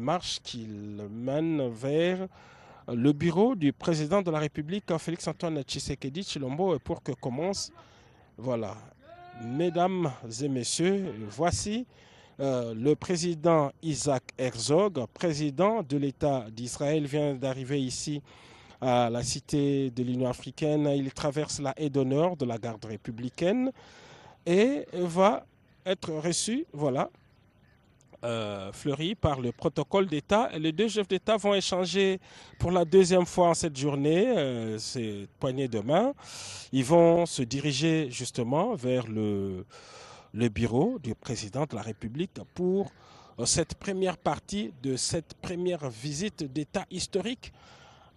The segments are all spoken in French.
Marche qu'il mène vers le bureau du président de la République, Félix-Antoine Tshisekedi Tshilombo, pour que commence, voilà, mesdames et messieurs, voici le président Isaac Herzog, président de l'État d'Israël, vient d'arriver ici à la cité de l'Union africaine. Il traverse la haie d'honneur de la garde républicaine et va être reçu, voilà, fleuri par le protocole d'État. Les deux chefs d'État vont échanger pour la deuxième fois en cette journée, ces poignées de main. Ils vont se diriger justement vers le bureau du président de la République pour cette première partie de cette première visite d'État historique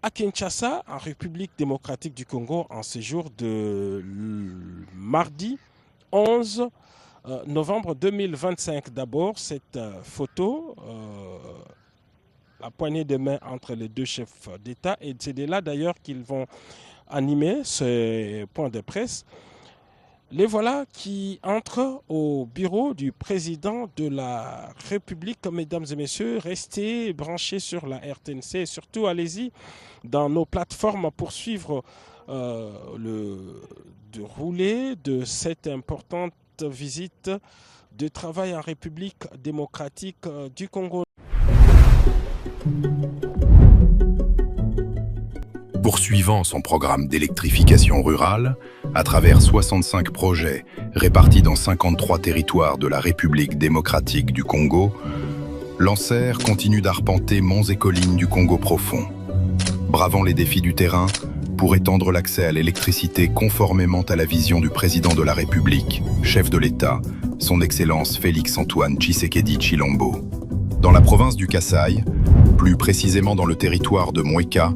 à Kinshasa, en République démocratique du Congo, en séjour de mardi 11 novembre 2025. D'abord, cette photo, la poignée de main entre les deux chefs d'État, et c'est de là d'ailleurs qu'ils vont animer ce point de presse. Les voilà qui entrent au bureau du président de la République. Mesdames et messieurs, restez branchés sur la RTNC et surtout allez-y dans nos plateformes pour suivre le déroulé de cette importante visite de travail en République démocratique du Congo. Poursuivant son programme d'électrification rurale, à travers 65 projets répartis dans 53 territoires de la République démocratique du Congo, Lancer continue d'arpenter monts et collines du Congo profond, bravant les défis du terrain pour étendre l'accès à l'électricité conformément à la vision du président de la République, chef de l'État, son Excellence Félix-Antoine Tshisekedi Tshilombo. Dans la province du Kasaï, plus précisément dans le territoire de Mouéka,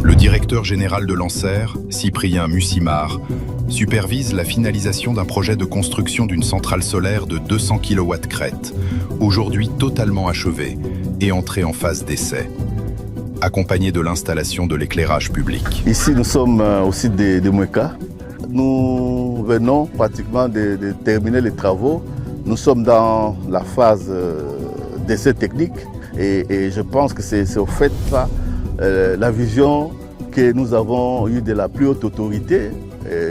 le directeur général de Lancer, Cyprien Mussimar, supervise la finalisation d'un projet de construction d'une centrale solaire de 200 kW crête, aujourd'hui totalement achevée et entrée en phase d'essai, accompagné de l'installation de l'éclairage public. Ici, nous sommes au site de Mouéka. Nous venons pratiquement de terminer les travaux. Nous sommes dans la phase d'essai technique et je pense que c'est au fait ça, la vision que nous avons eue de la plus haute autorité,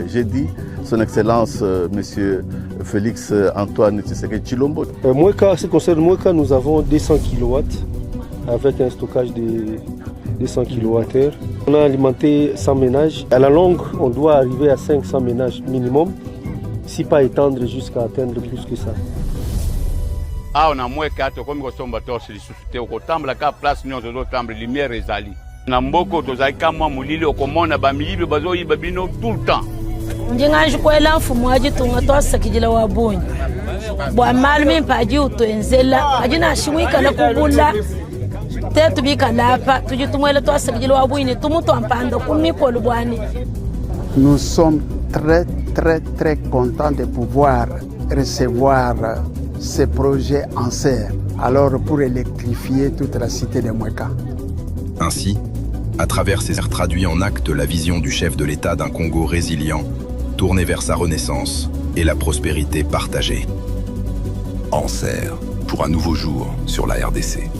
j'ai dit, son Excellence, Monsieur Félix-Antoine Tshisekedi Tshilombo. Mouéka, ce qui concerne Mouéka, nous avons 200 kW avec un stockage de 200 kWh. On a alimenté 100 ménages. À la longue, on doit arriver à 500 ménages minimum, si pas étendre jusqu'à atteindre plus que ça. Ah, on a Mouéka, comme on somba torse les sociétés, au temple, la place, nous avons temple, lumière et zali. Na mboko tozalika mwa mulili okomona bamiyibi bazoyiba bino tout le temps. Ndinganji kwela mfumu waji tunga twasakijila wabonyi bwa malimi mpaji utwenzela ajina shimwika na kubula tetu bika lapa tujitumwele twasakijila wabonyi tumuto ampanda kumikolo bwani. Nous sommes très contents de pouvoir recevoir ces projets en serre, alors pour électrifier toute la cité de Mouéka. Ainsi, à travers ces airs traduit en actes la vision du chef de l'État d'un Congo résilient, tourné vers sa renaissance et la prospérité partagée. En serre, pour un nouveau jour sur la RDC.